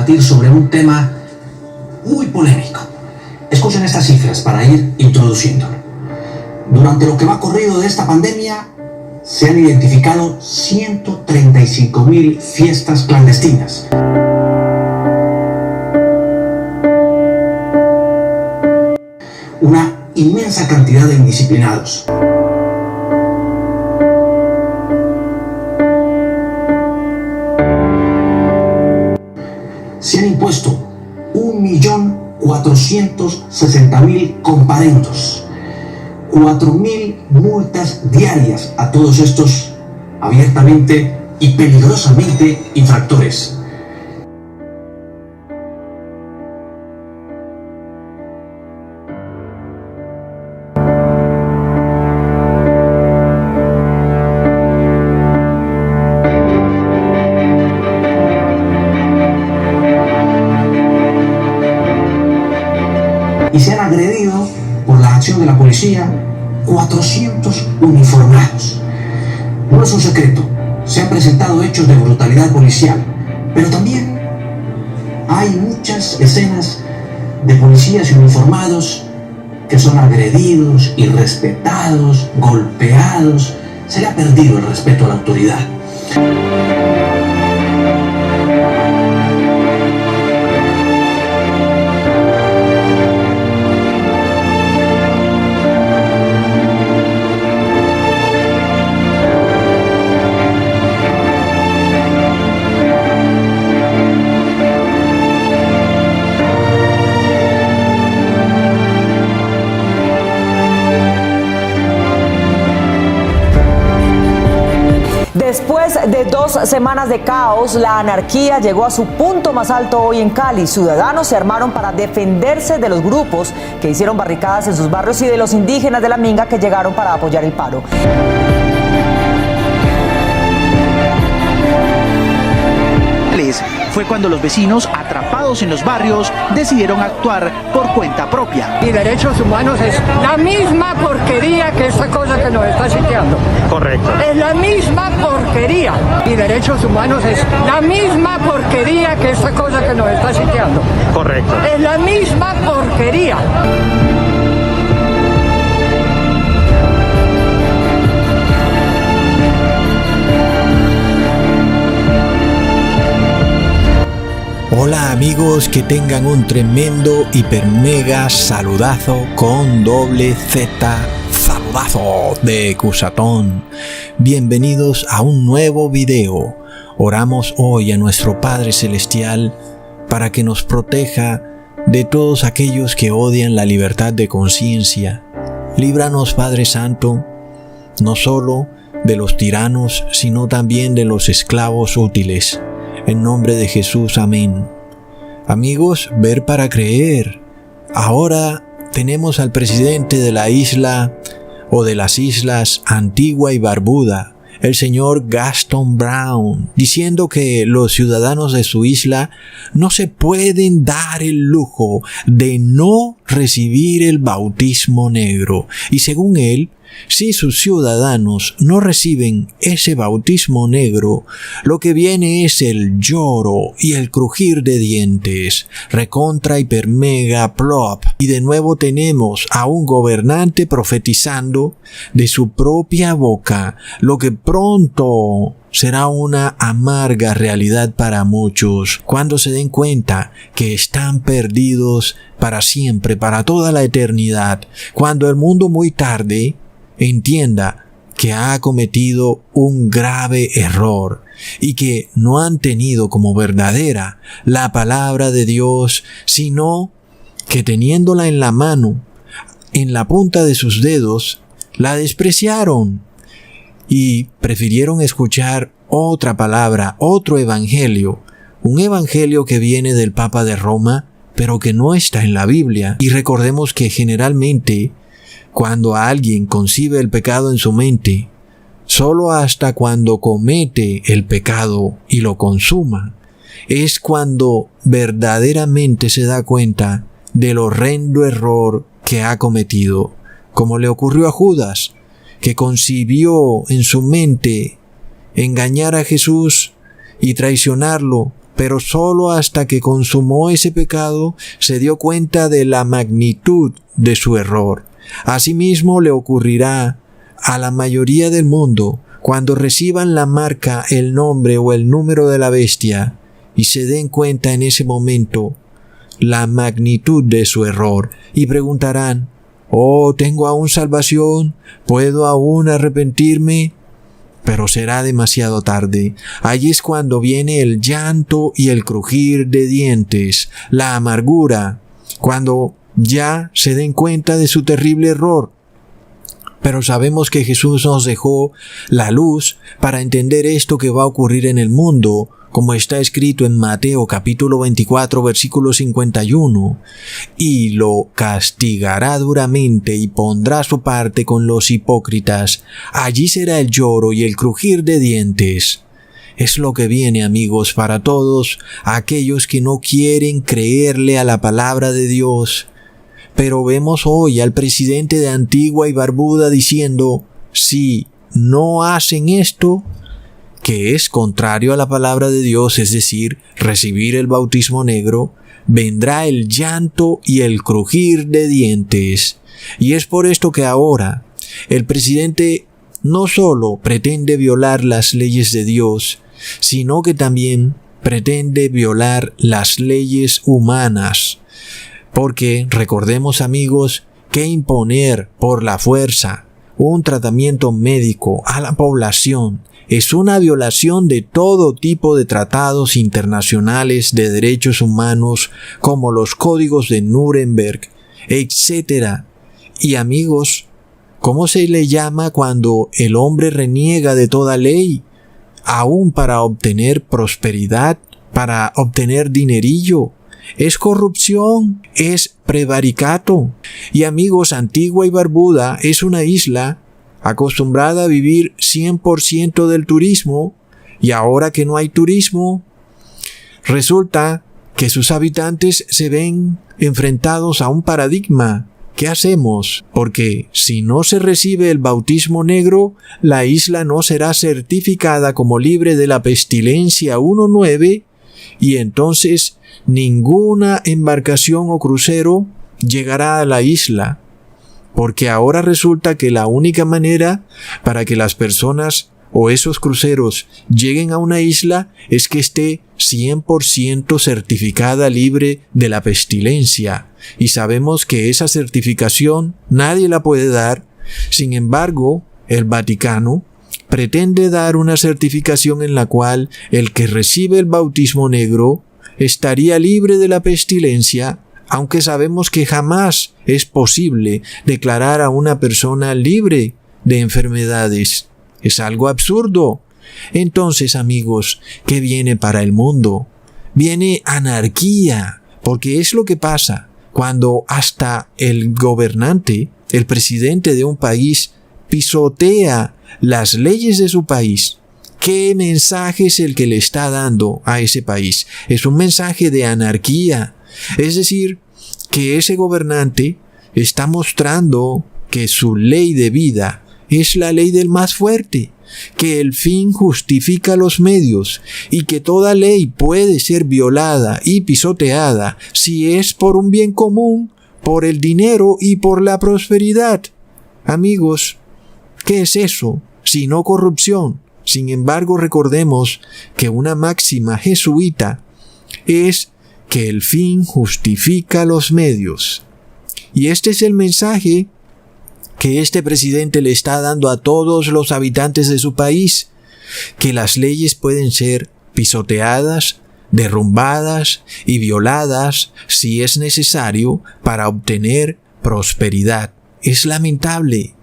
debatir sobre un tema muy polémico. Escuchen estas cifras para ir introduciéndolo. Durante lo que va corrido de esta pandemia, se han identificado 135.000 fiestas clandestinas. Una inmensa cantidad de indisciplinados. Se han impuesto 1.460.000 comparendos, 4.000 multas diarias a todos estos abiertamente y peligrosamente infractores. Y se han agredido, por la acción de la policía, 400 uniformados. No es un secreto, se han presentado hechos de brutalidad policial, pero también hay muchas escenas de policías y uniformados que son agredidos, irrespetados, golpeados. Se le ha perdido el respeto a la autoridad. Después de 2 semanas de caos, la anarquía llegó a su punto más alto hoy en Cali. Ciudadanos se armaron para defenderse de los grupos que hicieron barricadas en sus barrios y de los indígenas de la Minga que llegaron para apoyar el paro. Fue cuando los vecinos, atrapados en los barrios, decidieron actuar por cuenta propia. Y derechos humanos es la misma porquería que esta cosa que nos está sitiando. Correcto. Es la misma porquería. Y derechos humanos es la misma porquería que esta cosa que nos está sitiando. Correcto. Es la misma porquería. Hola amigos, que tengan un tremendo hiper mega saludazo con doble Z, saludazo de Cusatón. Bienvenidos a un nuevo video. Oramos hoy a nuestro Padre Celestial para que nos proteja de todos aquellos que odian la libertad de conciencia. Líbranos, Padre Santo, no solo de los tiranos, sino también de los esclavos útiles. En nombre de Jesús, amén. Amigos, ver para creer. Ahora tenemos al presidente de la isla o de las islas Antigua y Barbuda, el señor Gaston Brown, diciendo que los ciudadanos de su isla no se pueden dar el lujo de no recibir el bautismo negro. Y según él, si sus ciudadanos no reciben ese bautismo negro, lo que viene es el lloro y el crujir de dientes, recontra hiper mega plop. Y de nuevo tenemos a un gobernante profetizando de su propia boca lo que pronto será una amarga realidad para muchos cuando se den cuenta que están perdidos para siempre, para toda la eternidad, cuando el mundo muy tarde entienda que ha cometido un grave error y que no han tenido como verdadera la palabra de Dios, sino que teniéndola en la mano, en la punta de sus dedos, la despreciaron y prefirieron escuchar otra palabra, otro evangelio, un evangelio que viene del Papa de Roma, pero que no está en la Biblia. Y recordemos que generalmente cuando alguien concibe el pecado en su mente, solo hasta cuando comete el pecado y lo consuma, es cuando verdaderamente se da cuenta del horrendo error que ha cometido, como le ocurrió a Judas, que concibió en su mente engañar a Jesús y traicionarlo, pero solo hasta que consumó ese pecado se dio cuenta de la magnitud de su error. Asimismo le ocurrirá a la mayoría del mundo cuando reciban la marca, el nombre o el número de la bestia y se den cuenta en ese momento la magnitud de su error y preguntarán: «Oh, ¿tengo aún salvación? ¿Puedo aún arrepentirme?». Pero será demasiado tarde. Allí es cuando viene el llanto y el crujir de dientes, la amargura, cuando ya se den cuenta de su terrible error. Pero sabemos que Jesús nos dejó la luz para entender esto que va a ocurrir en el mundo, como está escrito en Mateo capítulo 24 versículo 51, y lo castigará duramente y pondrá su parte con los hipócritas. Allí será el lloro y el crujir de dientes. Es lo que viene, amigos, para todos aquellos que no quieren creerle a la palabra de Dios. Pero vemos hoy al presidente de Antigua y Barbuda diciendo: si no hacen esto, que es contrario a la palabra de Dios, es decir, recibir el bautismo negro, vendrá el llanto y el crujir de dientes. Y es por esto que ahora el presidente no solo pretende violar las leyes de Dios, sino que también pretende violar las leyes humanas. Porque recordemos, amigos, que imponer por la fuerza un tratamiento médico a la población es una violación de todo tipo de tratados internacionales de derechos humanos, como los códigos de Nuremberg, etc. Y amigos, ¿cómo se le llama cuando el hombre reniega de toda ley, aún para obtener prosperidad, para obtener dinerillo? Es corrupción, es prevaricato. Y amigos, Antigua y Barbuda es una isla acostumbrada a vivir 100% del turismo, y ahora que no hay turismo, resulta que sus habitantes se ven enfrentados a un paradigma. ¿Qué hacemos? Porque si no se recibe el bautismo negro, la isla no será certificada como libre de la pestilencia 1.9, y entonces ninguna embarcación o crucero llegará a la isla, porque ahora resulta que la única manera para que las personas o esos cruceros lleguen a una isla es que esté 100% certificada libre de la pestilencia, y sabemos que esa certificación nadie la puede dar. Sin embargo, el Vaticano pretende dar una certificación en la cual el que recibe el bautismo negro estaría libre de la pestilencia, aunque sabemos que jamás es posible declarar a una persona libre de enfermedades. Es algo absurdo. Entonces, amigos, ¿qué viene para el mundo? Viene anarquía, porque es lo que pasa cuando hasta el gobernante, el presidente de un país, pisotea las leyes de su país. ¿Qué mensaje es el que le está dando a ese país? Es un mensaje de anarquía. Es decir, que ese gobernante está mostrando que su ley de vida es la ley del más fuerte, que el fin justifica los medios y que toda ley puede ser violada y pisoteada si es por un bien común, por el dinero y por la prosperidad. Amigos, ¿qué es eso sino corrupción? Sin embargo, recordemos que una máxima jesuita es que el fin justifica los medios. Y este es el mensaje que este presidente le está dando a todos los habitantes de su país, que las leyes pueden ser pisoteadas, derrumbadas y violadas si es necesario para obtener prosperidad. Es lamentable.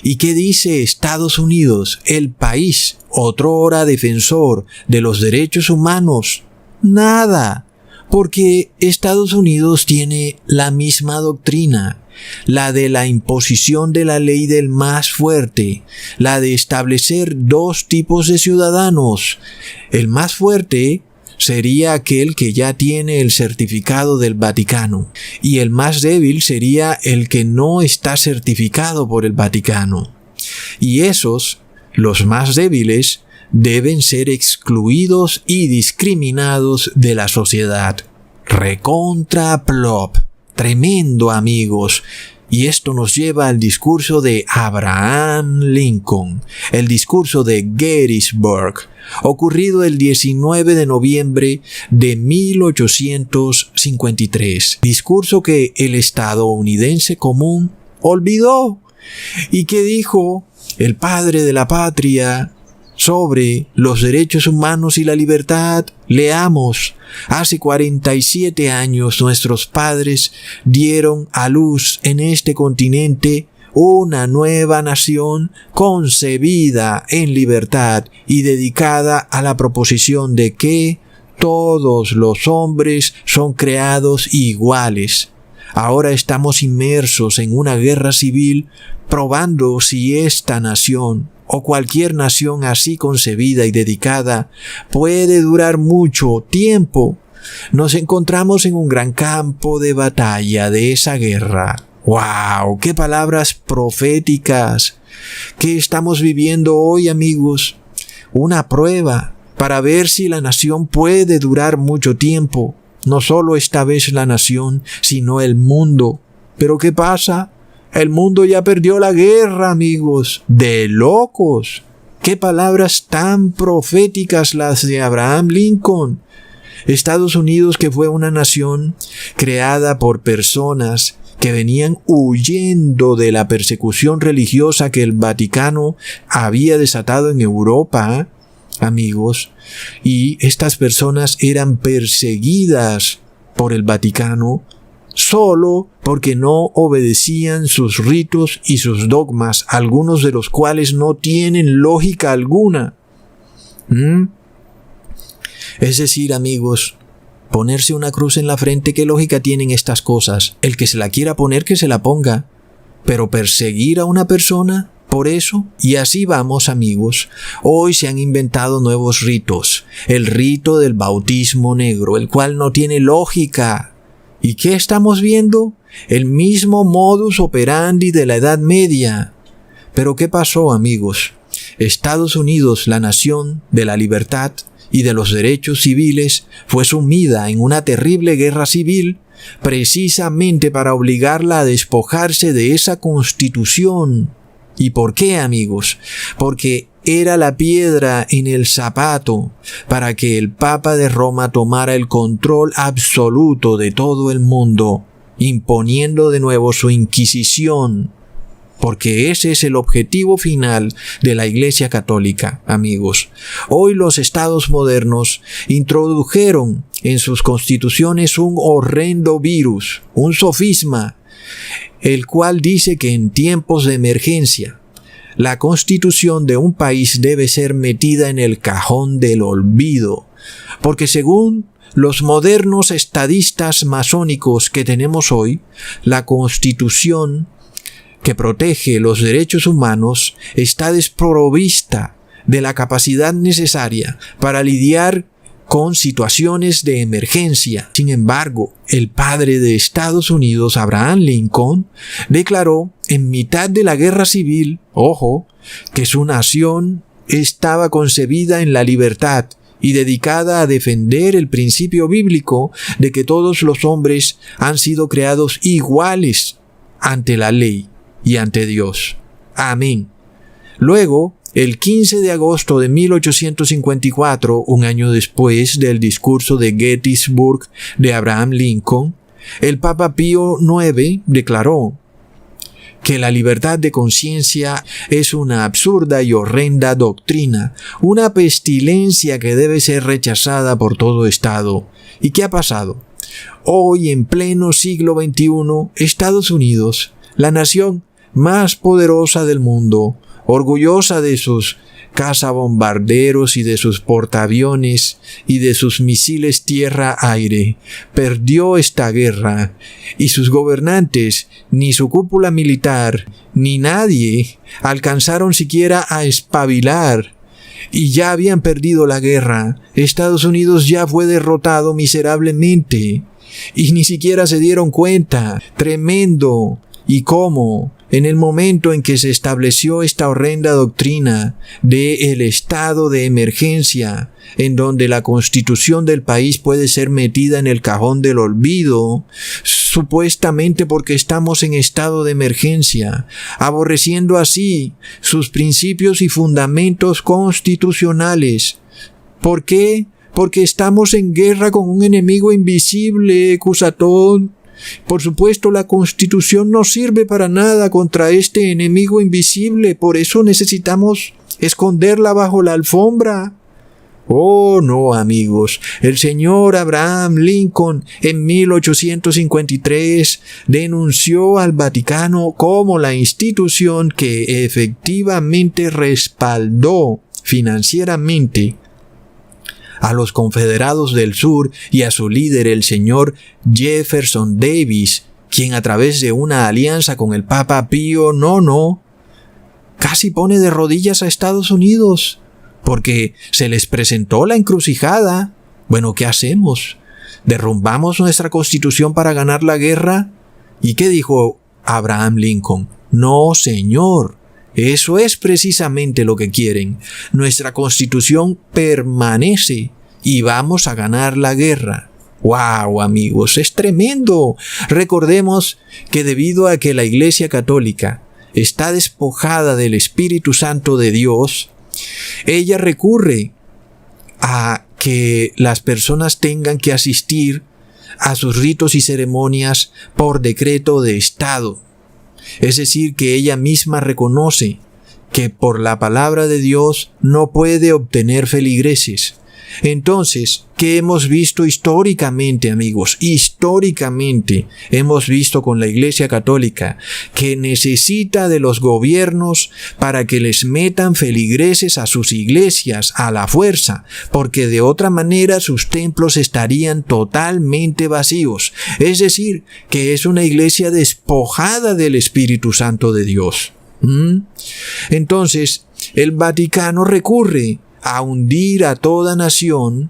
¿Y qué dice Estados Unidos, el país otrora defensor de los derechos humanos? Nada, porque Estados Unidos tiene la misma doctrina, la de la imposición de la ley del más fuerte, la de establecer dos tipos de ciudadanos. El más fuerte sería aquel que ya tiene el certificado del Vaticano, y el más débil sería el que no está certificado por el Vaticano. Y esos, los más débiles, deben ser excluidos y discriminados de la sociedad. Recontra plop. Tremendo, amigos. Y esto nos lleva al discurso de Abraham Lincoln, el discurso de Gettysburg, ocurrido el 19 de noviembre de 1853. Discurso que el estadounidense común olvidó. ¿Y qué dijo el padre de la patria sobre los derechos humanos y la libertad? Leamos. Hace 47 años nuestros padres dieron a luz en este continente una nueva nación concebida en libertad y dedicada a la proposición de que todos los hombres son creados iguales. Ahora estamos inmersos en una guerra civil probando si esta nación o cualquier nación así concebida y dedicada puede durar mucho tiempo. Nos encontramos en un gran campo de batalla de esa guerra. ¡Wow! ¡Qué palabras proféticas! ¿Qué estamos viviendo hoy, amigos? Una prueba para ver si la nación puede durar mucho tiempo. No solo esta vez la nación, sino el mundo. ¿Pero qué pasa? El mundo ya perdió la guerra, amigos. ¡De locos! ¡Qué palabras tan proféticas las de Abraham Lincoln! Estados Unidos, que fue una nación creada por personas que venían huyendo de la persecución religiosa que el Vaticano había desatado en Europa, amigos, y estas personas eran perseguidas por el Vaticano solo porque no obedecían sus ritos y sus dogmas, algunos de los cuales no tienen lógica alguna. Es decir, amigos, ponerse una cruz en la frente, ¿qué lógica tienen estas cosas? El que se la quiera poner, que se la ponga. Pero perseguir a una persona por eso, y así vamos, amigos. Hoy se han inventado nuevos ritos. El rito del bautismo negro, el cual no tiene lógica. ¿Y qué estamos viendo? El mismo modus operandi de la Edad Media. Pero ¿qué pasó, amigos? Estados Unidos, la nación de la libertad y de los derechos civiles, fue sumida en una terrible guerra civil precisamente para obligarla a despojarse de esa constitución. ¿Y por qué, amigos? Porque era la piedra en el zapato para que el Papa de Roma tomara el control absoluto de todo el mundo, imponiendo de nuevo su Inquisición. Porque ese es el objetivo final de la Iglesia Católica, amigos. Hoy los estados modernos introdujeron en sus constituciones un horrendo virus, un sofisma, el cual dice que en tiempos de emergencia, la constitución de un país debe ser metida en el cajón del olvido, porque según los modernos estadistas masónicos que tenemos hoy, la constitución que protege los derechos humanos está desprovista de la capacidad necesaria para lidiar con situaciones de emergencia. Sin embargo, el padre de Estados Unidos, Abraham Lincoln, declaró en mitad de la guerra civil, ojo, que su nación estaba concebida en la libertad y dedicada a defender el principio bíblico de que todos los hombres han sido creados iguales ante la ley y ante Dios. Amén. Luego, el 15 de agosto de 1854, un año después del discurso de Gettysburg de Abraham Lincoln, el Papa Pío IX declaró que la libertad de conciencia es una absurda y horrenda doctrina, una pestilencia que debe ser rechazada por todo Estado. ¿Y qué ha pasado? Hoy, en pleno siglo XXI, Estados Unidos, la nación más poderosa del mundo, orgullosa de sus cazabombarderos y de sus portaaviones y de sus misiles tierra-aire, perdió esta guerra, y sus gobernantes, ni su cúpula militar, ni nadie alcanzaron siquiera a espabilar, y ya habían perdido la guerra. Estados Unidos ya fue derrotado miserablemente, y ni siquiera se dieron cuenta. Tremendo. y cómo, en el momento en que se estableció esta horrenda doctrina del estado de emergencia, en donde la constitución del país puede ser metida en el cajón del olvido, supuestamente porque estamos en estado de emergencia, aborreciendo así sus principios y fundamentos constitucionales. ¿Por qué? Porque estamos en guerra con un enemigo invisible, Cusatón. Por supuesto, la Constitución no sirve para nada contra este enemigo invisible, por eso necesitamos esconderla bajo la alfombra. Oh, no, amigos. El señor Abraham Lincoln en 1853 denunció al Vaticano como la institución que efectivamente respaldó financieramente a los confederados del sur y a su líder, el señor Jefferson Davis, quien a través de una alianza con el Papa Pío IX casi pone de rodillas a Estados Unidos, porque se les presentó la encrucijada. Bueno, ¿qué hacemos? ¿Derrumbamos nuestra constitución para ganar la guerra? ¿Y qué dijo Abraham Lincoln? No, señor. Eso es precisamente lo que quieren. Nuestra constitución permanece y vamos a ganar la guerra. ¡Wow, amigos! ¡Es tremendo! Recordemos que debido a que la Iglesia Católica está despojada del Espíritu Santo de Dios, ella recurre a que las personas tengan que asistir a sus ritos y ceremonias por decreto de Estado. Es decir, que ella misma reconoce que por la palabra de Dios no puede obtener feligreses. Entonces, ¿qué hemos visto históricamente, amigos? Históricamente hemos visto con la Iglesia Católica que necesita de los gobiernos para que les metan feligreses a sus iglesias a la fuerza, porque de otra manera sus templos estarían totalmente vacíos. Es decir, que es una iglesia despojada del Espíritu Santo de Dios. Entonces, el Vaticano recurre a hundir a toda nación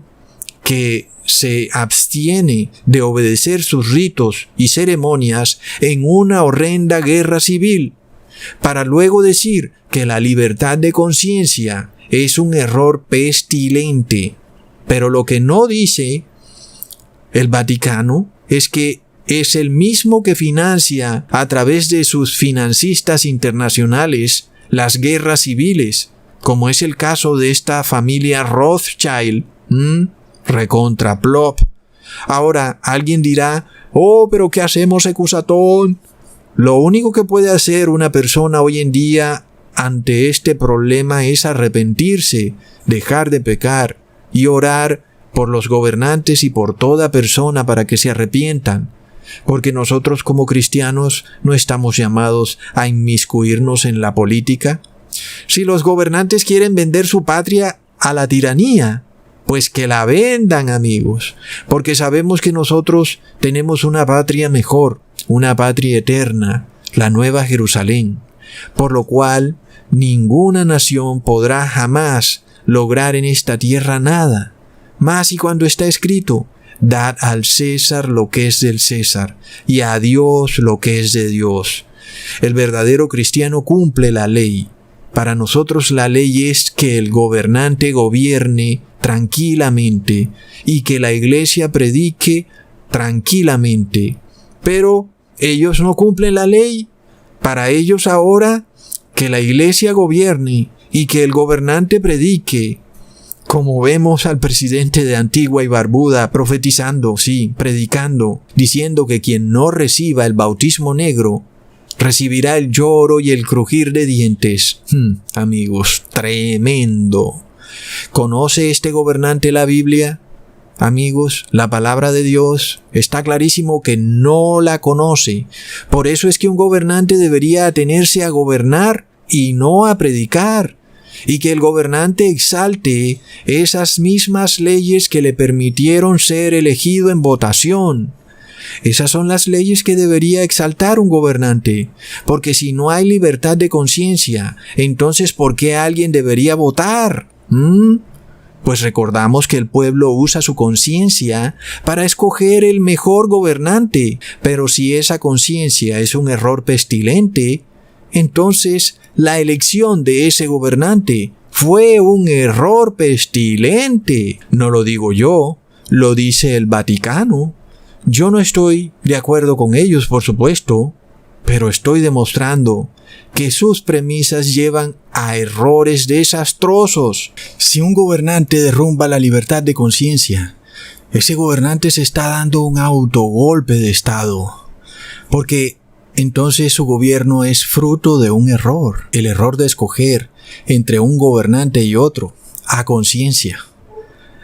que se abstiene de obedecer sus ritos y ceremonias en una horrenda guerra civil, para luego decir que la libertad de conciencia es un error pestilente. Pero lo que no dice el Vaticano es que es el mismo que financia a través de sus financistas internacionales las guerras civiles, como es el caso de esta familia Rothschild, recontra plop. Ahora, alguien dirá, oh, pero ¿qué hacemos, Ecusatón? Lo único que puede hacer una persona hoy en día ante este problema es arrepentirse, dejar de pecar y orar por los gobernantes y por toda persona para que se arrepientan. Porque nosotros como cristianos no estamos llamados a inmiscuirnos en la política. Si los gobernantes quieren vender su patria a la tiranía, pues que la vendan, amigos, porque sabemos que nosotros tenemos una patria mejor, una patria eterna, la Nueva Jerusalén, por lo cual ninguna nación podrá jamás lograr en esta tierra nada, más y cuando está escrito, dad al César lo que es del César, y a Dios lo que es de Dios. El verdadero cristiano cumple la ley. Para nosotros la ley es que el gobernante gobierne tranquilamente y que la iglesia predique tranquilamente. Pero ellos no cumplen la ley. Para ellos ahora que la iglesia gobierne y que el gobernante predique, como vemos al presidente de Antigua y Barbuda profetizando, sí, predicando, diciendo que quien no reciba el bautismo negro recibirá el lloro y el crujir de dientes. Amigos, tremendo. ¿Conoce este gobernante la Biblia? Amigos, la palabra de Dios está clarísimo que no la conoce. Por eso es que un gobernante debería atenerse a gobernar y no a predicar. Y que el gobernante exalte esas mismas leyes que le permitieron ser elegido en votación. Esas son las leyes que debería exaltar un gobernante, porque si no hay libertad de conciencia, entonces ¿por qué alguien debería votar? Pues recordamos que el pueblo usa su conciencia para escoger el mejor gobernante, pero si esa conciencia es un error pestilente, entonces la elección de ese gobernante fue un error pestilente. No lo digo yo, lo dice el Vaticano. Yo no estoy de acuerdo con ellos, por supuesto, pero estoy demostrando que sus premisas llevan a errores desastrosos. Si un gobernante derrumba la libertad de conciencia, ese gobernante se está dando un autogolpe de Estado, porque entonces su gobierno es fruto de un error, el error de escoger entre un gobernante y otro, a conciencia.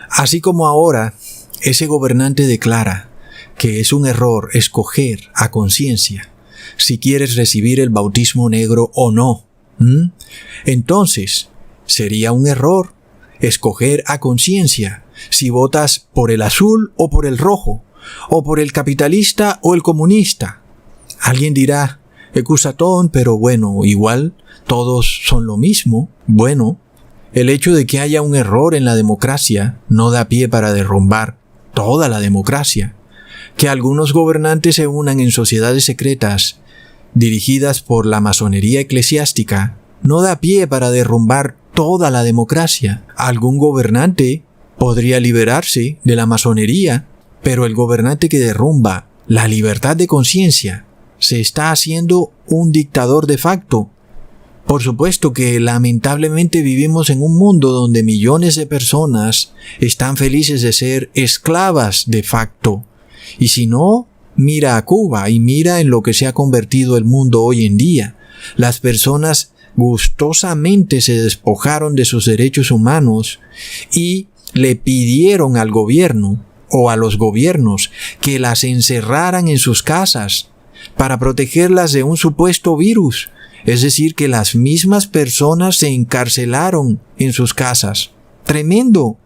Así como ahora, ese gobernante declara que es un error escoger a conciencia si quieres recibir el bautismo negro o no. Entonces, sería un error escoger a conciencia si votas por el azul o por el rojo, o por el capitalista o el comunista. Alguien dirá, Ecusatón, pero bueno, igual todos son lo mismo. Bueno, el hecho de que haya un error en la democracia no da pie para derrumbar toda la democracia. Que algunos gobernantes se unan en sociedades secretas dirigidas por la masonería eclesiástica no da pie para derrumbar toda la democracia. Algún gobernante podría liberarse de la masonería, pero el gobernante que derrumba la libertad de conciencia se está haciendo un dictador de facto. Por supuesto que lamentablemente vivimos en un mundo donde millones de personas están felices de ser esclavas de facto. Y si no, mira a Cuba y mira en lo que se ha convertido el mundo hoy en día. Las personas gustosamente se despojaron de sus derechos humanos y le pidieron al gobierno o a los gobiernos que las encerraran en sus casas para protegerlas de un supuesto virus. Es decir, que las mismas personas se encarcelaron en sus casas. Tremendo.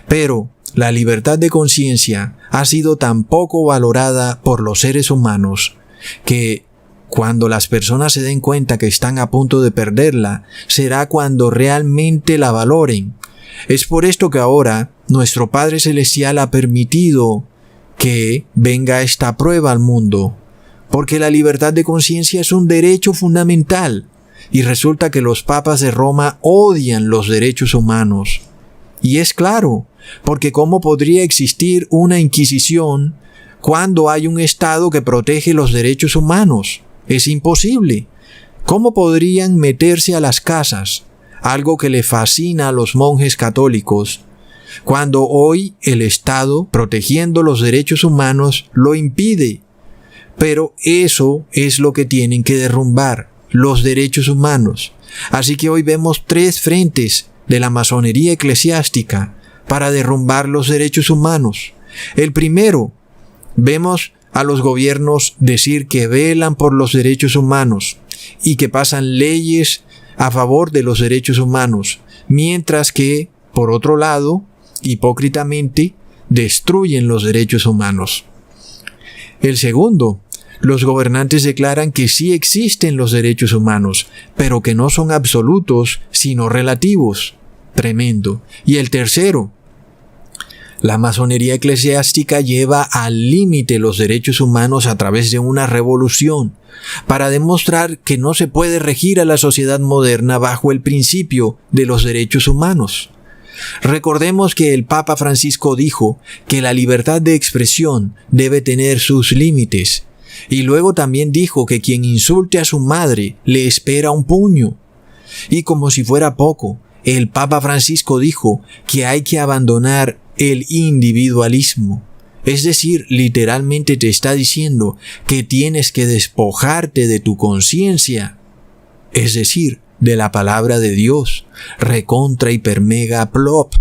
Pero la libertad de conciencia ha sido tan poco valorada por los seres humanos que cuando las personas se den cuenta que están a punto de perderla, será cuando realmente la valoren. Es por esto que ahora nuestro Padre Celestial ha permitido que venga esta prueba al mundo, porque la libertad de conciencia es un derecho fundamental, y resulta que los papas de Roma odian los derechos humanos. Y es claro, porque ¿cómo podría existir una Inquisición cuando hay un Estado que protege los derechos humanos? Es imposible. ¿Cómo podrían meterse a las casas, algo que le fascina a los monjes católicos, cuando hoy el Estado, protegiendo los derechos humanos, lo impide? Pero eso es lo que tienen que derrumbar, los derechos humanos. Así que hoy vemos 3 frentes de la masonería eclesiástica para derrumbar los derechos humanos. El primero, vemos a los gobiernos decir que velan por los derechos humanos y que pasan leyes a favor de los derechos humanos, mientras que, por otro lado, hipócritamente, destruyen los derechos humanos. El segundo, los gobernantes declaran que sí existen los derechos humanos, pero que no son absolutos, sino relativos. Tremendo. Y el tercero, la masonería eclesiástica lleva al límite los derechos humanos a través de una revolución, para demostrar que no se puede regir a la sociedad moderna bajo el principio de los derechos humanos. Recordemos que el Papa Francisco dijo que la libertad de expresión debe tener sus límites, y luego también dijo que quien insulte a su madre le espera un puño. Y como si fuera poco, el Papa Francisco dijo que hay que abandonar el individualismo. Es decir, literalmente te está diciendo que tienes que despojarte de tu conciencia, es decir, de la palabra de Dios, recontra hipermega plop.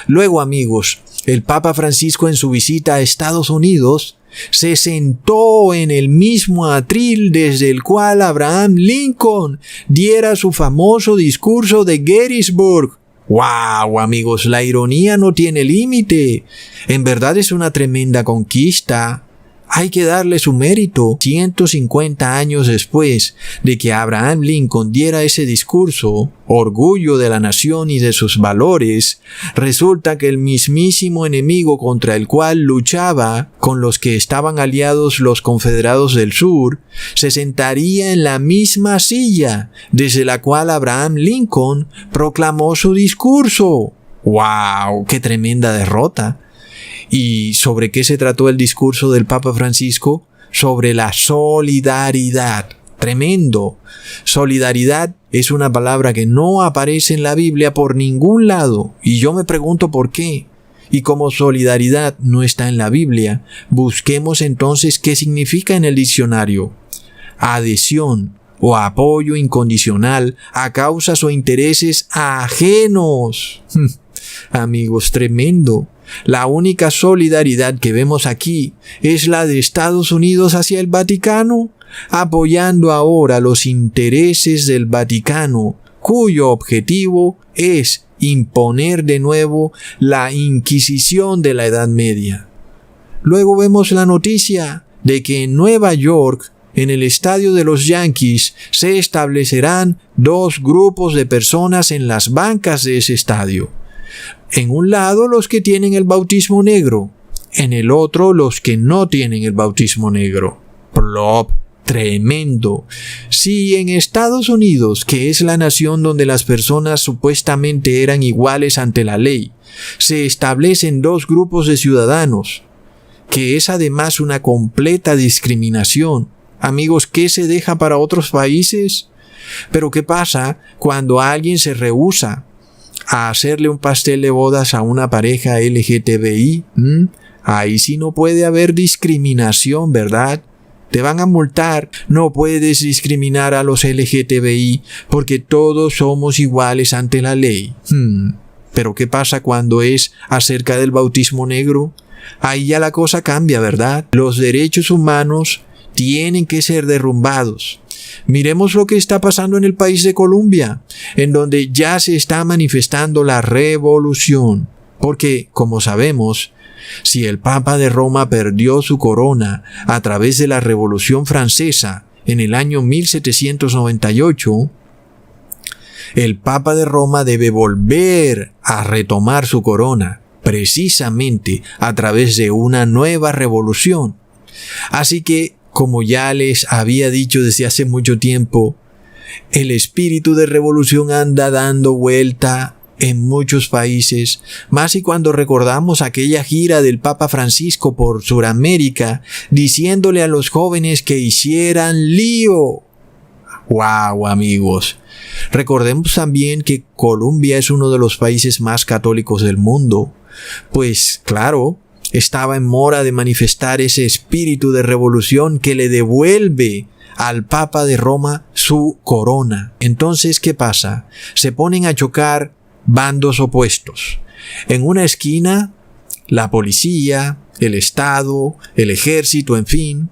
Luego, amigos, el Papa Francisco en su visita a Estados Unidos se sentó en el mismo atril desde el cual Abraham Lincoln diera su famoso discurso de Gettysburg. ¡Wow, amigos! La ironía no tiene límite. En verdad es una tremenda conquista. hay que darle su mérito. 150 años después de que Abraham Lincoln diera ese discurso, orgullo de la nación y de sus valores, resulta que el mismísimo enemigo contra el cual luchaba, con los que estaban aliados los confederados del sur, se sentaría en la misma silla desde la cual Abraham Lincoln proclamó su discurso. ¡Wow! ¡Qué tremenda derrota! ¿Y sobre qué se trató el discurso del Papa Francisco? Sobre la solidaridad. Tremendo. Solidaridad es una palabra que no aparece en la Biblia por ningún lado. Y yo me pregunto por qué. Y como solidaridad no está en la Biblia, busquemos entonces qué significa en el diccionario. Adhesión o apoyo incondicional a causas o intereses ajenos. Amigos, tremendo. La única solidaridad que vemos aquí es la de Estados Unidos hacia el Vaticano, apoyando ahora los intereses del Vaticano, cuyo objetivo es imponer de nuevo la Inquisición de la Edad Media. Luego vemos la noticia de que en Nueva York, en el estadio de los Yankees, se establecerán 2 grupos de personas en las bancas de ese estadio. En un lado los que tienen el bautismo negro, en el otro los que no tienen el bautismo negro. Plop, tremendo. Si en Estados Unidos, que es la nación donde las personas supuestamente eran iguales ante la ley, se establecen 2 grupos de ciudadanos, que es además una completa discriminación. Amigos, ¿qué se deja para otros países? Pero ¿qué pasa cuando alguien se rehúsa a hacerle un pastel de bodas a una pareja LGTBI? Ahí sí no puede haber discriminación, ¿verdad? Te van a multar. No puedes discriminar a los LGTBI porque todos somos iguales ante la ley. Pero ¿qué pasa cuando es acerca del bautismo negro? Ahí ya la cosa cambia, ¿verdad? Los derechos humanos tienen que ser derrumbados. Miremos lo que está pasando en el país de Colombia, en donde ya se está manifestando la revolución. Porque, como sabemos, si el Papa de Roma perdió su corona a través de la Revolución Francesa en el año 1798, el Papa de Roma debe volver a retomar su corona, precisamente a través de una nueva revolución. Así que, como ya les había dicho desde hace mucho tiempo, el espíritu de revolución anda dando vuelta en muchos países, más y cuando recordamos aquella gira del Papa Francisco por Sudamérica, diciéndole a los jóvenes que hicieran lío. ¡Wow, amigos! Recordemos también que Colombia es uno de los países más católicos del mundo. Pues, claro, estaba en mora de manifestar ese espíritu de revolución que le devuelve al Papa de Roma su corona. Entonces, ¿qué pasa? Se ponen a chocar bandos opuestos. En una esquina, la policía, el Estado, el ejército, en fin,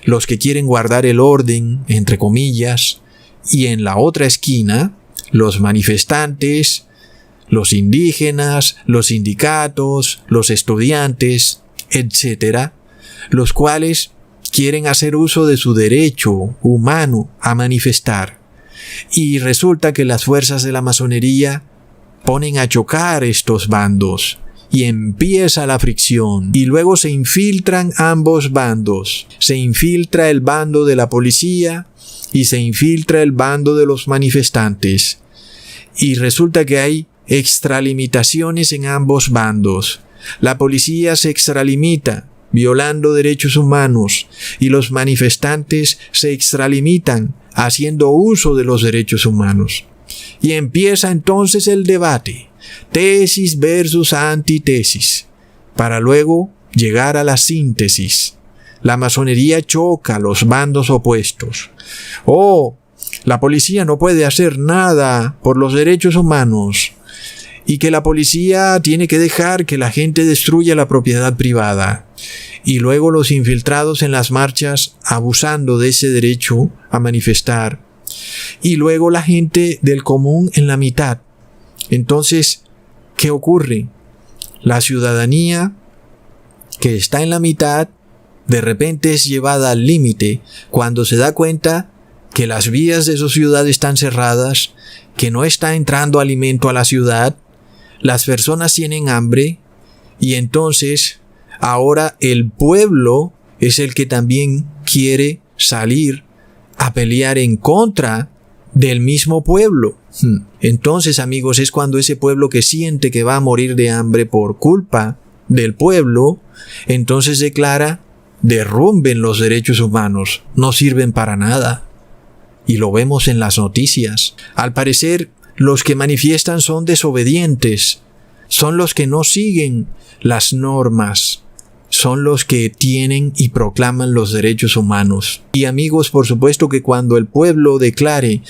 los que quieren guardar el orden, entre comillas, y en la otra esquina, los manifestantes, los indígenas, los sindicatos, los estudiantes, etc., los cuales quieren hacer uso de su derecho humano a manifestar. Y resulta que las fuerzas de la masonería ponen a chocar estos bandos y empieza la fricción y luego se infiltran ambos bandos. Se infiltra el bando de la policía y se infiltra el bando de los manifestantes. Y resulta que hay extralimitaciones en ambos bandos. La policía se extralimita, violando derechos humanos, y los manifestantes se extralimitan, haciendo uso de los derechos humanos. Y empieza entonces el debate, tesis versus antítesis, para luego llegar a la síntesis. La masonería choca los bandos opuestos. La policía no puede hacer nada por los derechos humanos, y que la policía tiene que dejar que la gente destruya la propiedad privada. Y luego los infiltrados en las marchas abusando de ese derecho a manifestar. Y luego la gente del común en la mitad. Entonces, ¿qué ocurre? La ciudadanía que está en la mitad de repente es llevada al límite cuando se da cuenta que las vías de su ciudad están cerradas, que no está entrando alimento a la ciudad, las personas tienen hambre y entonces ahora el pueblo es el que también quiere salir a pelear en contra del mismo pueblo. Entonces, amigos, es cuando ese pueblo que siente que va a morir de hambre por culpa del pueblo, entonces declara: derrumben los derechos humanos, no sirven para nada. Y lo vemos en las noticias. Al parecer, los que manifiestan son desobedientes, son los que no siguen las normas, son los que tienen y proclaman los derechos humanos. Y amigos, por supuesto que cuando el pueblo declare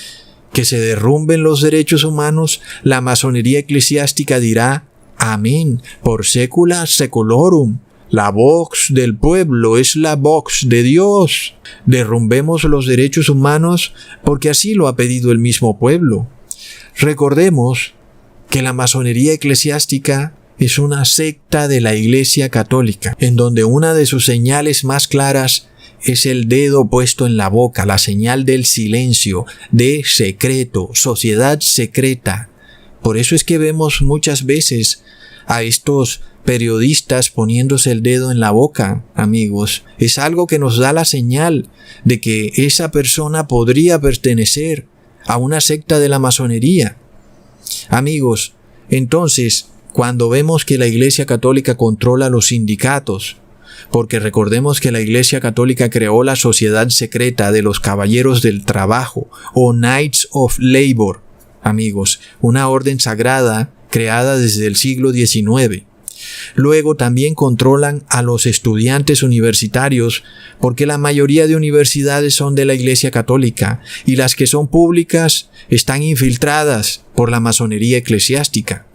que se derrumben los derechos humanos, la masonería eclesiástica dirá: amén, por secula seculorum. La vox del pueblo es la vox de Dios. Derrumbemos los derechos humanos porque así lo ha pedido el mismo pueblo. Recordemos que la masonería eclesiástica es una secta de la Iglesia Católica, en donde una de sus señales más claras es el dedo puesto en la boca, la señal del silencio, de secreto, sociedad secreta. Por eso es que vemos muchas veces a estos periodistas poniéndose el dedo en la boca, amigos. Es algo que nos da la señal de que esa persona podría pertenecer a una secta de la masonería. Amigos, entonces, cuando vemos que la Iglesia Católica controla los sindicatos, porque recordemos que la Iglesia Católica creó la sociedad secreta de los caballeros del trabajo, o Knights of Labor, amigos, una orden sagrada creada desde el siglo XIX. Luego también controlan a los estudiantes universitarios, porque la mayoría de universidades son de la Iglesia Católica y las que son públicas están infiltradas por la masonería eclesiástica.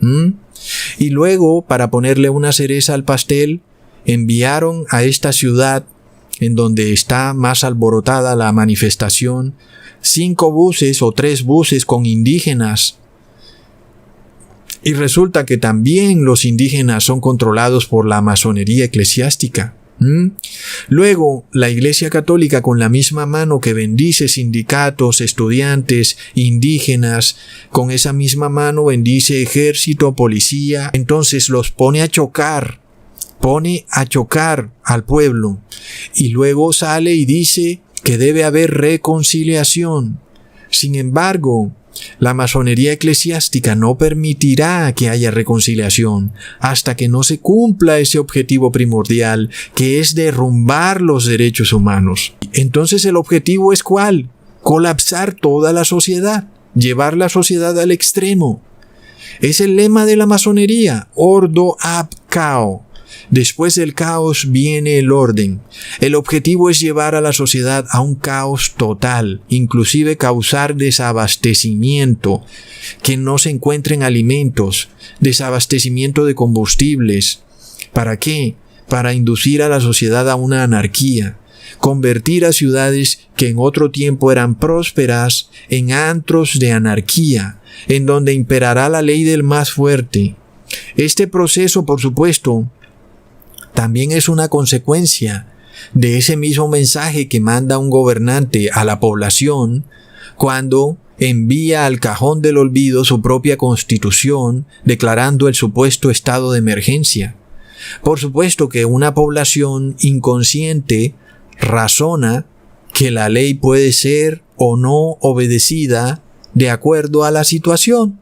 Y luego, para ponerle una cereza al pastel, enviaron a esta ciudad, en donde está más alborotada la manifestación, 5 buses o 3 buses con indígenas. Y resulta que también los indígenas son controlados por la masonería eclesiástica. Luego, la Iglesia Católica, con la misma mano que bendice sindicatos, estudiantes, indígenas, con esa misma mano bendice ejército, policía. Entonces los pone a chocar al pueblo. Y luego sale y dice que debe haber reconciliación. Sin embargo, la masonería eclesiástica no permitirá que haya reconciliación hasta que no se cumpla ese objetivo primordial, que es derrumbar los derechos humanos. Entonces, ¿el objetivo es cuál? Colapsar toda la sociedad, llevar la sociedad al extremo. Es el lema de la masonería: ordo ab cao. Después del caos viene el orden. El objetivo es llevar a la sociedad a un caos total, inclusive causar desabastecimiento, que no se encuentren alimentos, desabastecimiento de combustibles. ¿Para qué? Para inducir a la sociedad a una anarquía, convertir a ciudades que en otro tiempo eran prósperas en antros de anarquía, en donde imperará la ley del más fuerte. Este proceso, por supuesto, también es una consecuencia de ese mismo mensaje que manda un gobernante a la población cuando envía al cajón del olvido su propia constitución, declarando el supuesto estado de emergencia. Por supuesto que una población inconsciente razona que la ley puede ser o no obedecida de acuerdo a la situación.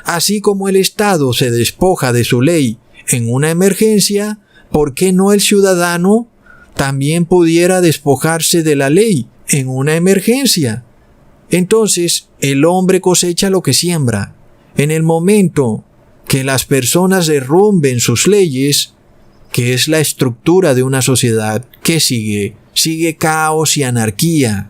Así como el Estado se despoja de su ley en una emergencia, ¿por qué no el ciudadano también pudiera despojarse de la ley en una emergencia? Entonces, el hombre cosecha lo que siembra. En el momento que las personas derrumben sus leyes, que es la estructura de una sociedad, ¿qué sigue? Sigue caos y anarquía.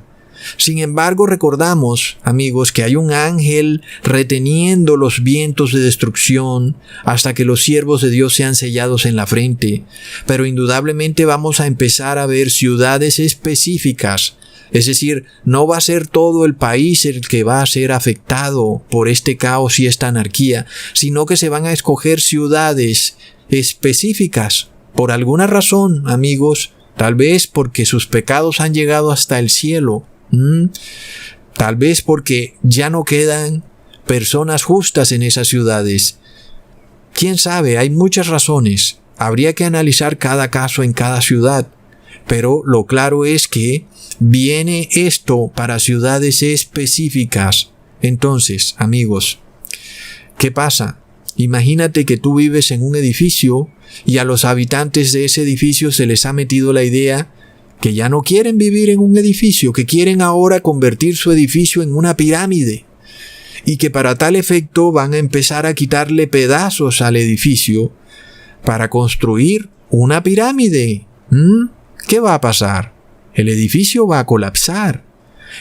Sin embargo, recordamos, amigos, que hay un ángel reteniendo los vientos de destrucción hasta que los siervos de Dios sean sellados en la frente. Pero indudablemente vamos a empezar a ver ciudades específicas. Es decir, no va a ser todo el país el que va a ser afectado por este caos y esta anarquía, sino que se van a escoger ciudades específicas. Por alguna razón, amigos, Tal vez porque sus pecados han llegado hasta el cielo. Tal vez porque ya no quedan personas justas en esas ciudades. ¿Quién sabe? Hay muchas razones. Habría que analizar cada caso en cada ciudad. Pero lo claro es que viene esto para ciudades específicas. Entonces, amigos, ¿qué pasa? Imagínate que tú vives en un edificio y a los habitantes de ese edificio se les ha metido la idea que ya no quieren vivir en un edificio, que quieren ahora convertir su edificio en una pirámide y que para tal efecto van a empezar a quitarle pedazos al edificio para construir una pirámide. ¿Qué va a pasar? El edificio va a colapsar.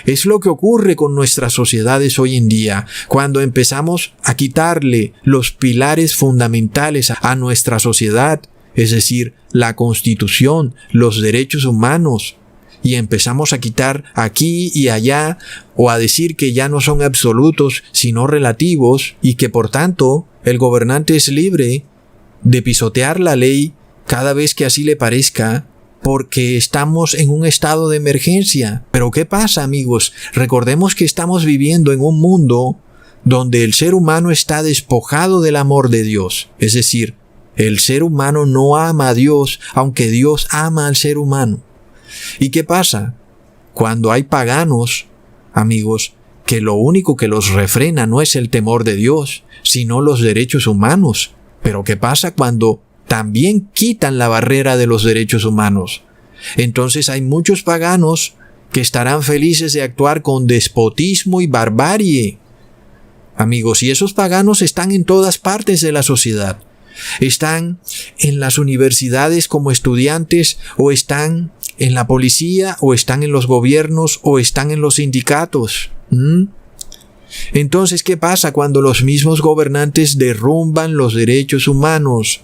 Es lo que ocurre con nuestras sociedades hoy en día, cuando empezamos a quitarle los pilares fundamentales a nuestra sociedad, es decir, la Constitución, los derechos humanos, y empezamos a quitar aquí y allá, o a decir que ya no son absolutos, sino relativos, y que por tanto el gobernante es libre de pisotear la ley cada vez que así le parezca, porque estamos en un estado de emergencia. Pero ¿qué pasa, amigos? Recordemos que estamos viviendo en un mundo donde el ser humano está despojado del amor de Dios. Es decir, el ser humano no ama a Dios, aunque Dios ama al ser humano. ¿Y qué pasa? Cuando hay paganos, amigos, que lo único que los refrena no es el temor de Dios, sino los derechos humanos. Pero ¿qué pasa cuando también quitan la barrera de los derechos humanos? Entonces hay muchos paganos que estarán felices de actuar con despotismo y barbarie. Amigos, y esos paganos están en todas partes de la sociedad. Están en las universidades como estudiantes, o están en la policía, o están en los gobiernos, o están en los sindicatos. Entonces, ¿qué pasa cuando los mismos gobernantes derrumban los derechos humanos?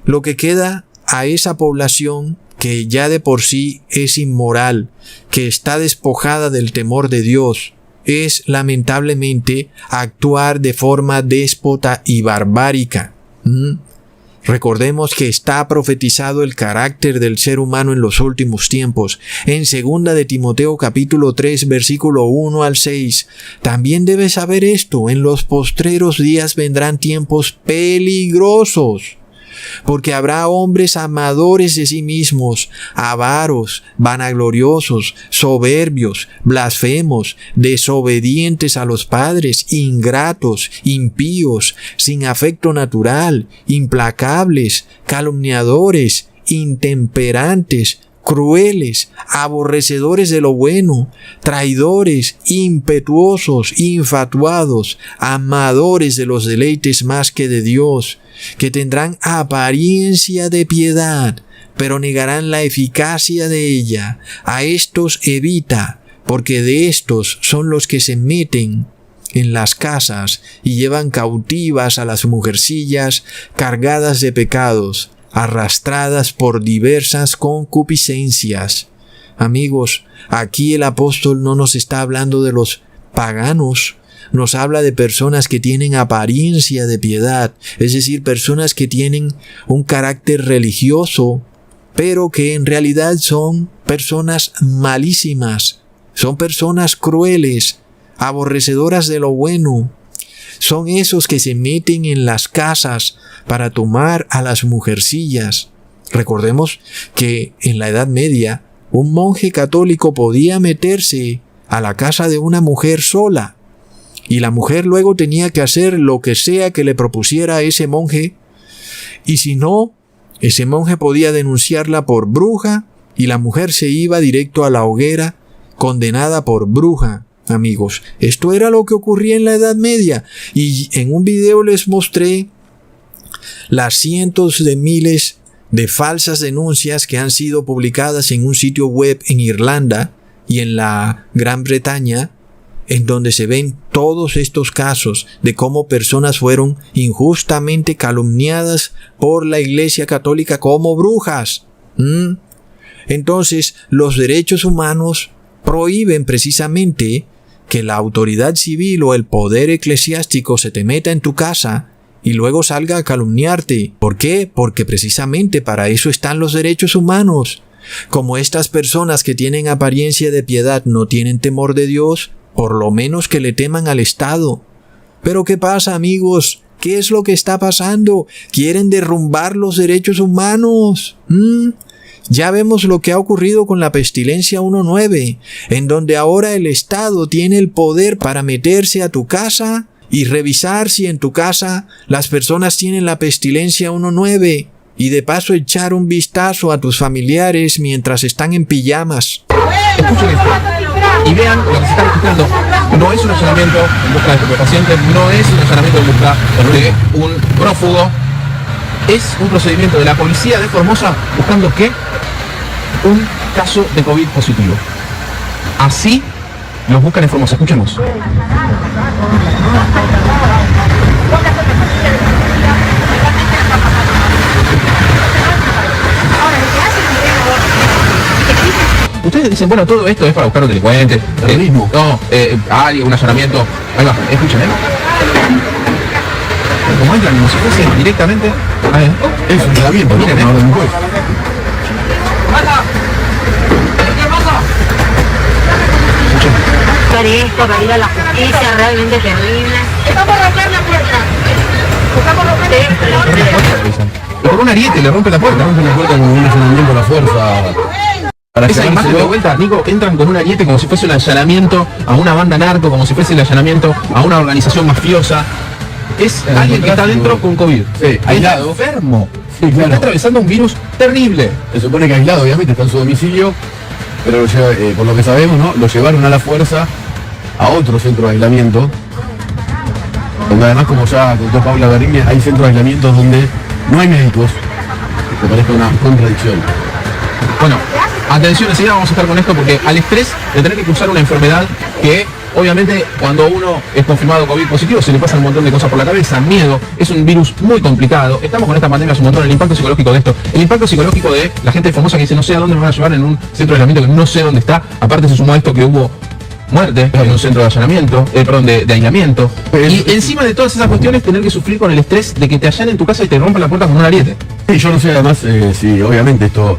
Lo que queda a esa población que ya de por sí es inmoral, que está despojada del temor de Dios, es lamentablemente actuar de forma déspota y barbárica. Recordemos que está profetizado el carácter del ser humano en los últimos tiempos. En 2 de Timoteo capítulo 3 versículo 1 al 6. También debes saber esto: en los postreros días vendrán tiempos peligrosos, porque habrá hombres amadores de sí mismos, avaros, vanagloriosos, soberbios, blasfemos, desobedientes a los padres, ingratos, impíos, sin afecto natural, implacables, calumniadores, intemperantes, crueles, aborrecedores de lo bueno, traidores, impetuosos, infatuados, amadores de los deleites más que de Dios, que tendrán apariencia de piedad, pero negarán la eficacia de ella. A estos evita, porque de estos son los que se meten en las casas y llevan cautivas a las mujercillas cargadas de pecados, arrastradas por diversas concupiscencias. Amigos, aquí el apóstol no nos está hablando de los paganos, nos habla de personas que tienen apariencia de piedad, es decir, personas que tienen un carácter religioso, pero que en realidad son personas malísimas, son personas crueles, aborrecedoras de lo bueno. Son esos que se meten en las casas para tomar a las mujercillas. Recordemos que en la Edad Media un monje católico podía meterse a la casa de una mujer sola, y la mujer luego tenía que hacer lo que sea que le propusiera a ese monje, y si no, ese monje podía denunciarla por bruja, y la mujer se iba directo a la hoguera, condenada por bruja. Amigos, esto era lo que ocurría en la Edad Media, y en un video les mostré las cientos de miles de falsas denuncias que han sido publicadas en un sitio web en Irlanda y en la Gran Bretaña, en donde se ven todos estos casos de cómo personas fueron injustamente calumniadas por la Iglesia Católica como brujas. Entonces, los derechos humanos prohíben precisamente que la autoridad civil o el poder eclesiástico se te meta en tu casa y luego salga a calumniarte. ¿Por qué? Porque precisamente para eso están los derechos humanos, Como estas personas que tienen apariencia de piedad no tienen temor de Dios, por lo menos que le teman al Estado. Pero ¿qué pasa, amigos? ¿Qué es lo que está pasando? ¿Quieren derrumbar los derechos humanos? Ya vemos lo que ha ocurrido con la pestilencia 1.9, en donde ahora el Estado tiene el poder para meterse a tu casa y revisar si en tu casa las personas tienen la pestilencia 1.9 y de paso echar un vistazo a tus familiares mientras están en pijamas. Escuchen esto y vean lo que se está registrando. No es un allanamiento en busca de estupefacientes, no es un allanamiento en busca de un prófugo. Es un procedimiento de la policía de Formosa buscando ¿qué? Un caso de COVID positivo. Así los buscan en Formosa. Escuchemos. Ustedes dicen, bueno, todo esto es para buscar a un delincuente, terrorismo, no, alguien, un allanamiento. Ahí va, escuchen, como entran como si fuese directamente. Es un allanamiento, miren, ¿no? Esto para ir a la justicia, realmente terrible. Estamos a romper la puerta. Y por un ariete le rompe la puerta. Rompe la puerta con un allanamiento a la fuerza. Para esa imagen de vuelta, Nico, entran con un ariete como si fuese un allanamiento a una banda narco, como si fuese el allanamiento a una organización mafiosa. Es alguien que está dentro con COVID. Sí, aislado. Enfermo. Sí, claro. Está atravesando un virus terrible. Se supone que aislado, obviamente, está en su domicilio, pero por lo que sabemos, ¿no? Lo llevaron a la fuerza a otro centro de aislamiento, donde además, como ya contó Paula Berrini, hay centros de aislamiento donde no hay médicos. Me parece una contradicción. Bueno, atención, enseguida vamos a estar con esto porque al estrés de tener que cruzar una enfermedad que obviamente cuando uno es confirmado COVID positivo se le pasan un montón de cosas por la cabeza, miedo, es un virus muy complicado. Estamos con esta pandemia hace un montón, el impacto psicológico de esto, el impacto psicológico de la gente famosa que dice no sé a dónde me van a llevar en un centro de aislamiento que no sé dónde está. Aparte se sumó a esto que hubo muerte en un centro de allanamiento, de aislamiento. Y encima de todas esas cuestiones tener que sufrir con el estrés de que te allanen en tu casa y te rompan la puerta con un ariete. Sí, yo no sé además si obviamente esto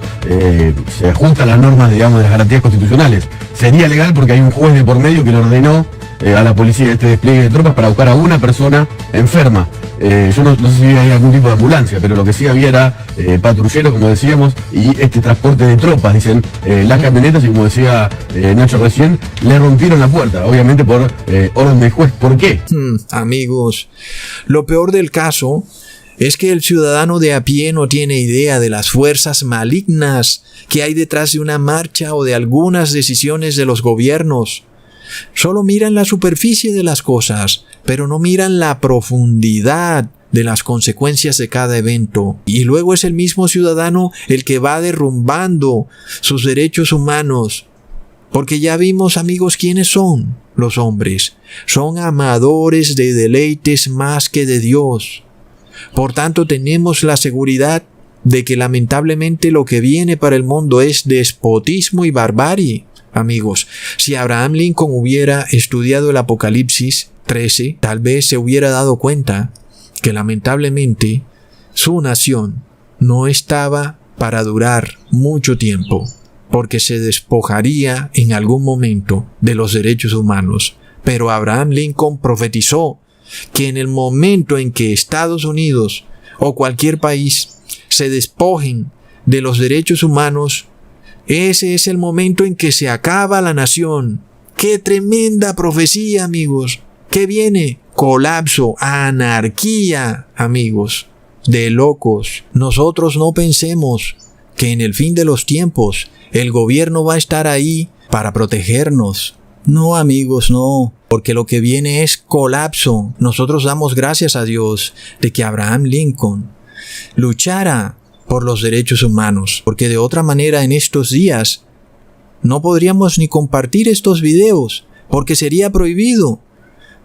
se ajusta a las normas, digamos, de las garantías constitucionales. Sería legal porque hay un juez de por medio que le ordenó a la policía este despliegue de tropas para buscar a una persona enferma. Yo no sé si hay algún tipo de ambulancia, pero lo que sí había era patrulleros, como decíamos, y este transporte de tropas, dicen las camionetas, y como decía Nacho recién, le rompieron la puerta, obviamente por orden del juez. ¿Por qué? Amigos, lo peor del caso es que el ciudadano de a pie no tiene idea de las fuerzas malignas que hay detrás de una marcha o de algunas decisiones de los gobiernos. Solo miran la superficie de las cosas, pero no miran la profundidad de las consecuencias de cada evento. Y luego es el mismo ciudadano el que va derrumbando sus derechos humanos. Porque ya vimos, amigos, quiénes son los hombres. Son amadores de deleites más que de Dios. Por tanto, tenemos la seguridad de que lamentablemente lo que viene para el mundo es despotismo y barbarie. Amigos, si Abraham Lincoln hubiera estudiado el Apocalipsis 13, tal vez se hubiera dado cuenta que lamentablemente su nación no estaba para durar mucho tiempo, porque se despojaría en algún momento de los derechos humanos. Pero Abraham Lincoln profetizó que en el momento en que Estados Unidos o cualquier país se despojen de los derechos humanos, ese es el momento en que se acaba la nación. ¡Qué tremenda profecía, amigos! ¿Qué viene? Colapso, anarquía, amigos. De locos. Nosotros no pensemos que en el fin de los tiempos el gobierno va a estar ahí para protegernos. No, amigos, no. Porque lo que viene es colapso. Nosotros damos gracias a Dios de que Abraham Lincoln luchara por los derechos humanos, porque de otra manera en estos días no podríamos ni compartir estos videos, porque sería prohibido,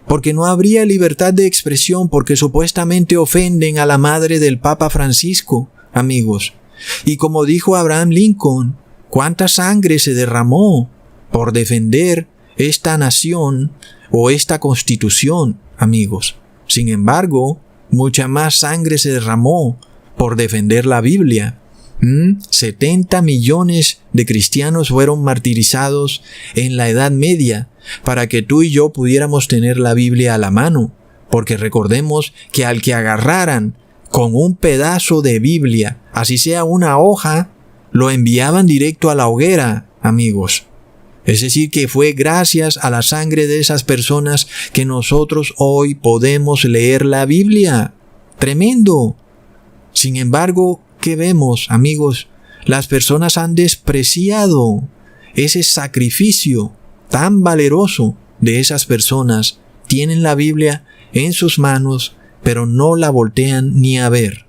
porque no habría libertad de expresión, porque supuestamente ofenden a la madre del Papa Francisco, amigos. Y como dijo Abraham Lincoln, ¿cuánta sangre se derramó por defender esta nación o esta constitución, amigos? Sin embargo, mucha más sangre se derramó por defender la Biblia. 70 millones de cristianos fueron martirizados en la Edad Media para que tú y yo pudiéramos tener la Biblia a la mano. Porque recordemos que al que agarraran con un pedazo de Biblia, así sea una hoja, lo enviaban directo a la hoguera, amigos. Es decir, que fue gracias a la sangre de esas personas que nosotros hoy podemos leer la Biblia. Tremendo. Sin embargo, ¿qué vemos, amigos? Las personas han despreciado ese sacrificio tan valeroso de esas personas. Tienen la Biblia en sus manos, pero no la voltean ni a ver.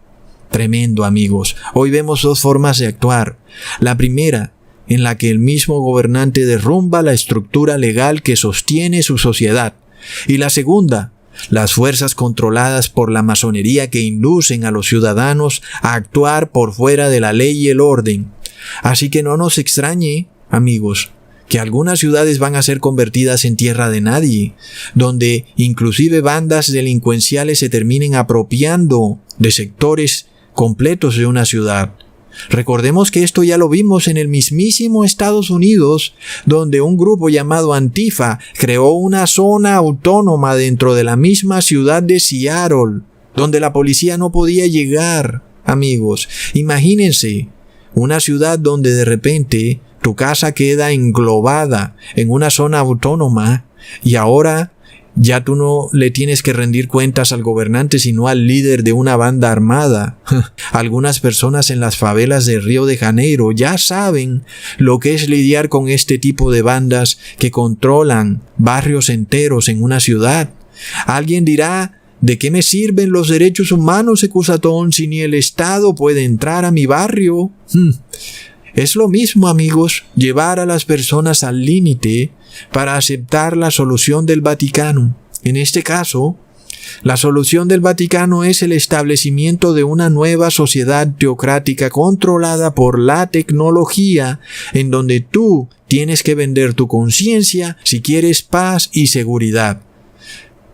Tremendo, amigos. Hoy vemos dos formas de actuar. La primera, en la que el mismo gobernante derrumba la estructura legal que sostiene su sociedad. Y la segunda, las fuerzas controladas por la masonería que inducen a los ciudadanos a actuar por fuera de la ley y el orden. Así que no nos extrañe, amigos, que algunas ciudades van a ser convertidas en tierra de nadie, donde inclusive bandas delincuenciales se terminen apropiando de sectores completos de una ciudad. Recordemos que esto ya lo vimos en el mismísimo Estados Unidos, donde un grupo llamado Antifa creó una zona autónoma dentro de la misma ciudad de Seattle, donde la policía no podía llegar, amigos. Imagínense, una ciudad donde de repente tu casa queda englobada en una zona autónoma y ahora ya tú no le tienes que rendir cuentas al gobernante, sino al líder de una banda armada. Algunas personas en las favelas de Río de Janeiro ya saben lo que es lidiar con este tipo de bandas que controlan barrios enteros en una ciudad. Alguien dirá, ¿de qué me sirven los derechos humanos, Ecusatón, si ni el Estado puede entrar a mi barrio? Es lo mismo, amigos, llevar a las personas al límite para aceptar la solución del Vaticano. En este caso, la solución del Vaticano es el establecimiento de una nueva sociedad teocrática controlada por la tecnología, en donde tú tienes que vender tu conciencia si quieres paz y seguridad.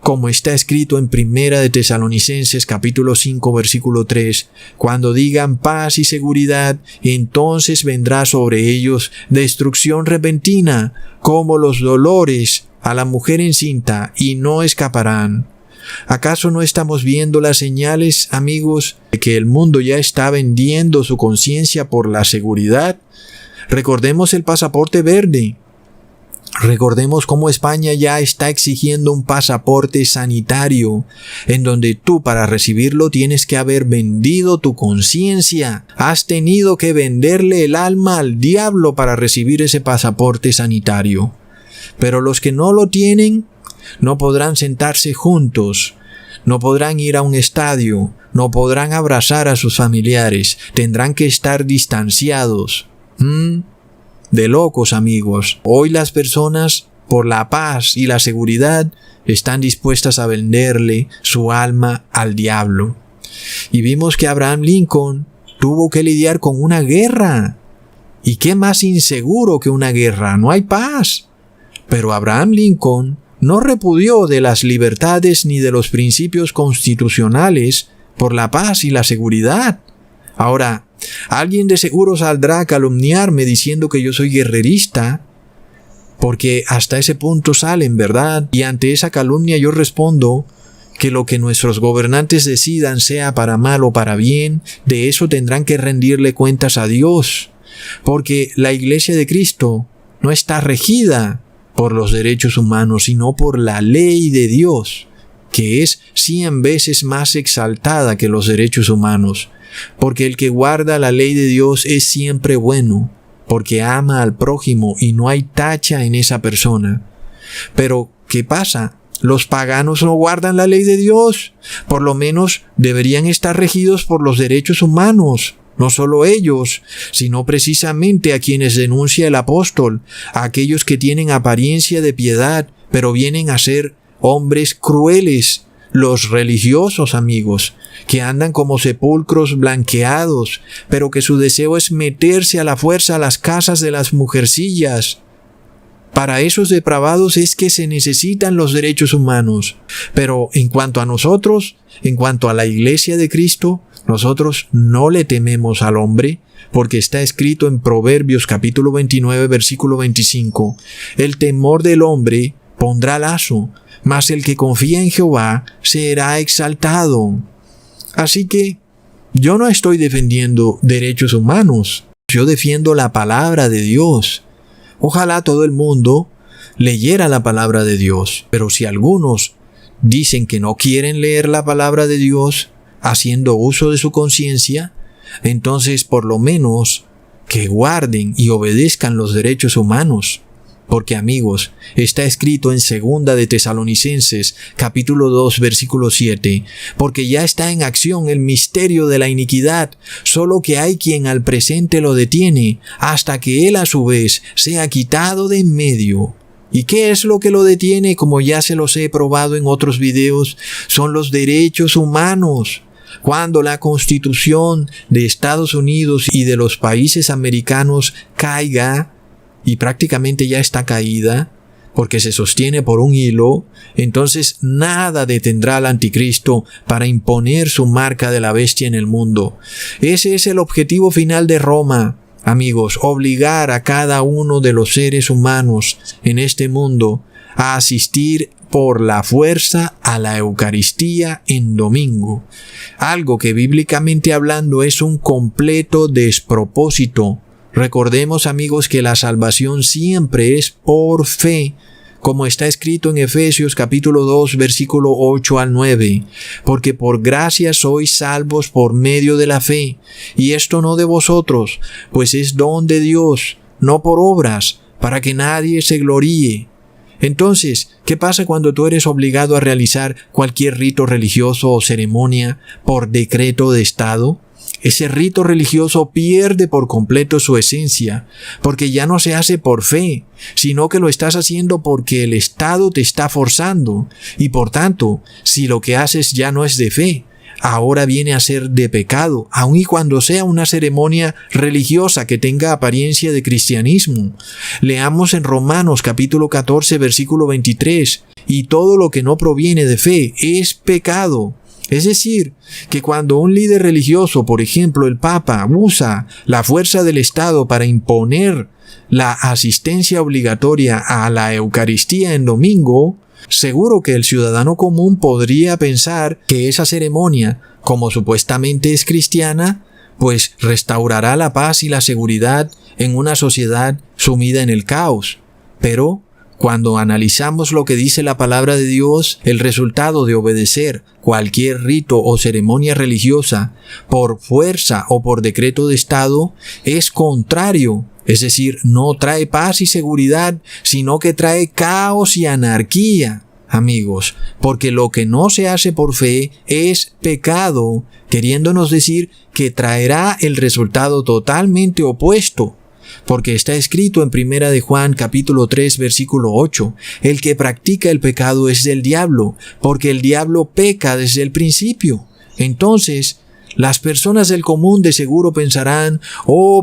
Como está escrito en Primera de Tesalonicenses capítulo 5 versículo 3, cuando digan paz y seguridad, entonces vendrá sobre ellos destrucción repentina, como los dolores a la mujer encinta, y no escaparán. ¿Acaso no estamos viendo las señales, amigos, de que el mundo ya está vendiendo su conciencia por la seguridad? Recordemos el pasaporte verde. Recordemos cómo España ya está exigiendo un pasaporte sanitario, en donde tú para recibirlo tienes que haber vendido tu conciencia. Has tenido que venderle el alma al diablo para recibir ese pasaporte sanitario. Pero los que no lo tienen, no podrán sentarse juntos, no podrán ir a un estadio, no podrán abrazar a sus familiares, tendrán que estar distanciados. De locos, amigos. Hoy las personas, por la paz y la seguridad, están dispuestas a venderle su alma al diablo. Y vimos que Abraham Lincoln tuvo que lidiar con una guerra. ¿Y qué más inseguro que una guerra? No hay paz. Pero Abraham Lincoln no repudió de las libertades ni de los principios constitucionales por la paz y la seguridad. Ahora, alguien de seguro saldrá a calumniarme diciendo que yo soy guerrerista, porque hasta ese punto salen, ¿verdad? Y ante esa calumnia yo respondo que lo que nuestros gobernantes decidan, sea para mal o para bien, de eso tendrán que rendirle cuentas a Dios, porque la Iglesia de Cristo no está regida por los derechos humanos, sino por la ley de Dios, que es 100 veces más exaltada que los derechos humanos. Porque el que guarda la ley de Dios es siempre bueno, porque ama al prójimo y no hay tacha en esa persona. Pero, ¿qué pasa? Los paganos no guardan la ley de Dios. Por lo menos deberían estar regidos por los derechos humanos. No solo ellos, sino precisamente a quienes denuncia el apóstol, a aquellos que tienen apariencia de piedad, pero vienen a ser hombres crueles. Los religiosos, amigos, que andan como sepulcros blanqueados, pero que su deseo es meterse a la fuerza a las casas de las mujercillas. Para esos depravados es que se necesitan los derechos humanos. Pero en cuanto a nosotros, en cuanto a la Iglesia de Cristo, nosotros no le tememos al hombre, porque está escrito en Proverbios capítulo 29, versículo 25, el temor del hombre pondrá lazo, mas el que confía en Jehová será exaltado. Así que yo no estoy defendiendo derechos humanos, yo defiendo la palabra de Dios. Ojalá todo el mundo leyera la palabra de Dios, pero si algunos dicen que no quieren leer la palabra de Dios, haciendo uso de su conciencia, entonces por lo menos que guarden y obedezcan los derechos humanos. Porque amigos, está escrito en 2 de Tesalonicenses, capítulo 2, versículo 7, porque ya está en acción el misterio de la iniquidad, solo que hay quien al presente lo detiene, hasta que él a su vez sea quitado de en medio. ¿Y qué es lo que lo detiene? Como ya se los he probado en otros videos, son los derechos humanos. Cuando la Constitución de Estados Unidos y de los países americanos caiga, y prácticamente ya está caída, porque se sostiene por un hilo, entonces nada detendrá al anticristo para imponer su marca de la bestia en el mundo. Ese es el objetivo final de Roma, amigos, obligar a cada uno de los seres humanos en este mundo a asistir por la fuerza a la Eucaristía en domingo. Algo que bíblicamente hablando es un completo despropósito. Recordemos, amigos, que la salvación siempre es por fe, como está escrito en Efesios capítulo 2, versículo 8 al 9, porque por gracia sois salvos por medio de la fe, y esto no de vosotros, pues es don de Dios, no por obras, para que nadie se gloríe. Entonces, ¿qué pasa cuando tú eres obligado a realizar cualquier rito religioso o ceremonia por decreto de Estado? Ese rito religioso pierde por completo su esencia, porque ya no se hace por fe, sino que lo estás haciendo porque el Estado te está forzando, y por tanto, si lo que haces ya no es de fe, ahora viene a ser de pecado, aun y cuando sea una ceremonia religiosa que tenga apariencia de cristianismo. Leamos en Romanos capítulo 14, versículo 23, y todo lo que no proviene de fe es pecado. Es decir, que cuando un líder religioso, por ejemplo el Papa, usa la fuerza del Estado para imponer la asistencia obligatoria a la Eucaristía en domingo, seguro que el ciudadano común podría pensar que esa ceremonia, como supuestamente es cristiana, pues restaurará la paz y la seguridad en una sociedad sumida en el caos. Pero cuando analizamos lo que dice la palabra de Dios, el resultado de obedecer cualquier rito o ceremonia religiosa por fuerza o por decreto de Estado es contrario. Es decir, no trae paz y seguridad, sino que trae caos y anarquía, amigos, porque lo que no se hace por fe es pecado, queriéndonos decir que traerá el resultado totalmente opuesto. Porque está escrito en 1 de Juan capítulo 3 versículo 8, el que practica el pecado es del diablo, porque el diablo peca desde el principio. Entonces, las personas del común de seguro pensarán,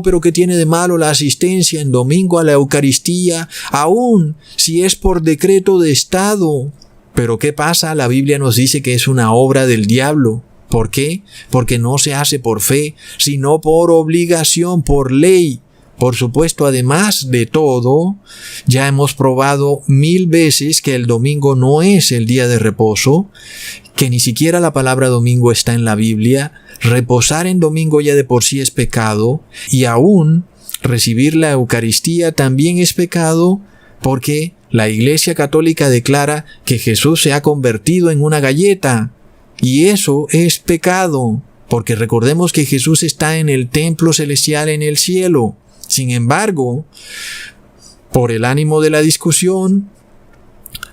pero ¿qué tiene de malo la asistencia en domingo a la Eucaristía, aun si es por decreto de Estado? Pero ¿qué pasa? La Biblia nos dice que es una obra del diablo. ¿Por qué? Porque no se hace por fe, sino por obligación, por ley. Por supuesto, además de todo, ya hemos probado 1000 veces que el domingo no es el día de reposo, que ni siquiera la palabra domingo está en la Biblia. Reposar en domingo ya de por sí es pecado, y aún recibir la Eucaristía también es pecado, porque la Iglesia Católica declara que Jesús se ha convertido en una galleta, y eso es pecado, porque recordemos que Jesús está en el templo celestial en el cielo. Sin embargo, por el ánimo de la discusión,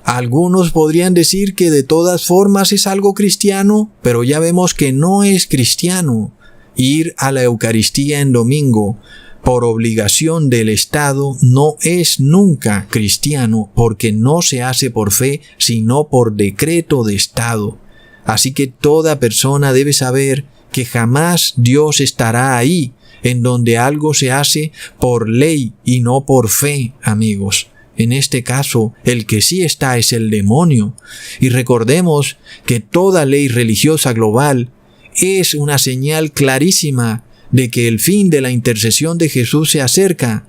algunos podrían decir que de todas formas es algo cristiano, pero ya vemos que no es cristiano ir a la Eucaristía en domingo por obligación del Estado. No es nunca cristiano, porque no se hace por fe, sino por decreto de Estado. Así que toda persona debe saber que jamás Dios estará ahí, en donde algo se hace por ley y no por fe, amigos. En este caso, el que sí está es el demonio. Y recordemos que toda ley religiosa global es una señal clarísima de que el fin de la intercesión de Jesús se acerca.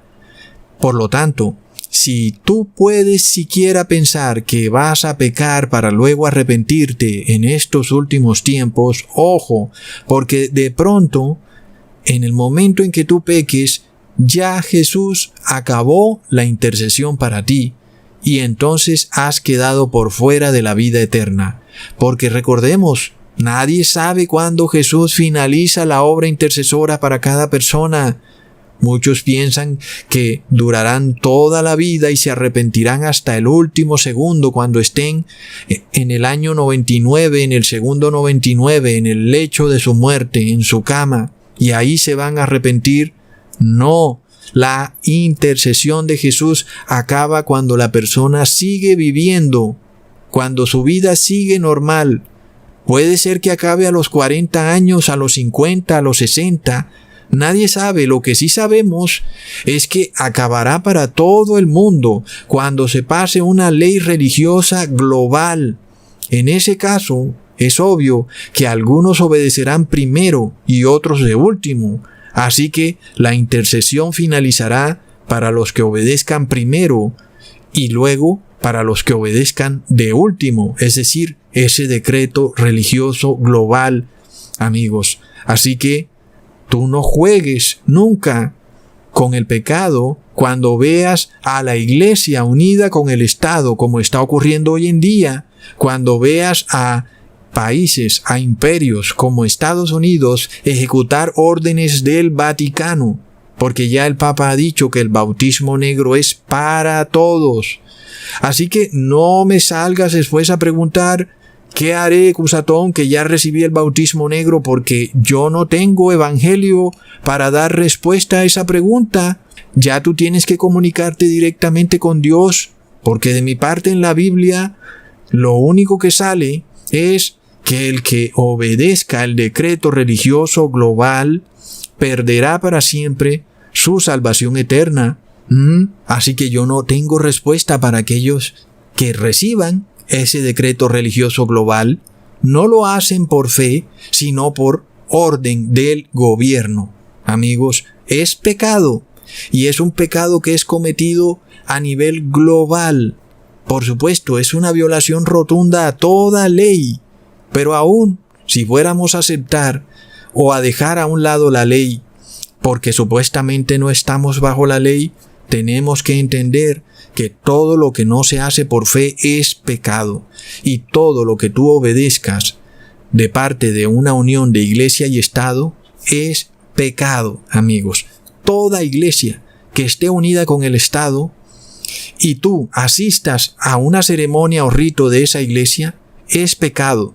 Por lo tanto, si tú puedes siquiera pensar que vas a pecar para luego arrepentirte en estos últimos tiempos, ojo, porque de pronto, en el momento en que tú peques, ya Jesús acabó la intercesión para ti y entonces has quedado por fuera de la vida eterna. Porque recordemos, nadie sabe cuándo Jesús finaliza la obra intercesora para cada persona. Muchos piensan que durarán toda la vida y se arrepentirán hasta el último segundo cuando estén en el año 99, en el segundo 99, en el lecho de su muerte, en su cama, y ahí se van a arrepentir. No, la intercesión de Jesús acaba cuando la persona sigue viviendo, cuando su vida sigue normal. Puede ser que acabe a los 40 años, a los 50, a los 60. Nadie sabe. Lo que sí sabemos es que acabará para todo el mundo cuando se pase una ley religiosa global. En ese caso, es obvio que algunos obedecerán primero y otros de último. Así que la intercesión finalizará para los que obedezcan primero y luego para los que obedezcan de último, es decir, ese decreto religioso global, amigos. Así que tú no juegues nunca con el pecado cuando veas a la iglesia unida con el Estado, como está ocurriendo hoy en día, cuando veas a países, a imperios como Estados Unidos ejecutar órdenes del Vaticano, porque ya el Papa ha dicho que el bautismo negro es para todos. Así que no me salgas después a preguntar ¿qué haré, Cusatón, que ya recibí el bautismo negro? Porque yo no tengo evangelio para dar respuesta a esa pregunta. Ya tú tienes que comunicarte directamente con Dios, porque de mi parte en la Biblia lo único que sale es que el que obedezca el decreto religioso global perderá para siempre su salvación eterna. Así que yo no tengo respuesta para aquellos que reciban ese decreto religioso global. No lo hacen por fe, sino por orden del gobierno. Amigos, es pecado. Y es un pecado que es cometido a nivel global. Por supuesto, es una violación rotunda a toda ley. Pero aún, si fuéramos a aceptar o a dejar a un lado la ley, porque supuestamente no estamos bajo la ley, tenemos que entender que todo lo que no se hace por fe es pecado. Y todo lo que tú obedezcas de parte de una unión de iglesia y Estado es pecado, amigos. Toda iglesia que esté unida con el Estado y tú asistas a una ceremonia o rito de esa iglesia, es pecado.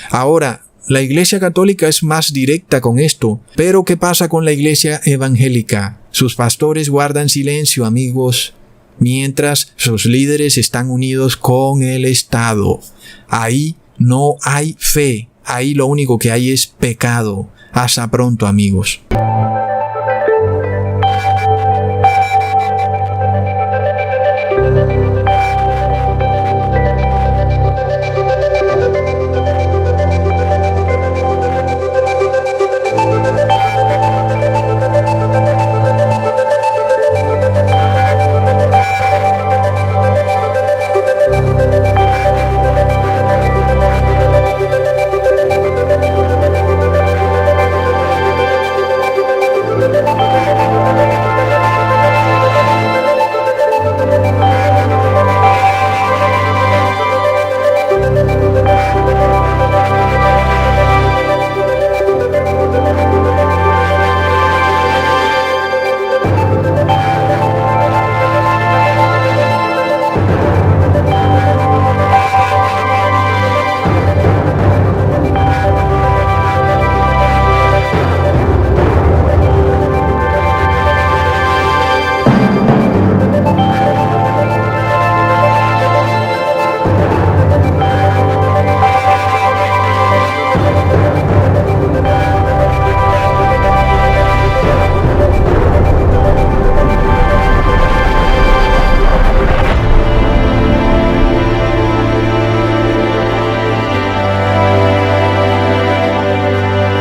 Ahora, la Iglesia Católica es más directa con esto, pero ¿qué pasa con la Iglesia Evangélica? Sus pastores guardan silencio, amigos, mientras sus líderes están unidos con el Estado. Ahí no hay fe, ahí lo único que hay es pecado. Hasta pronto, amigos.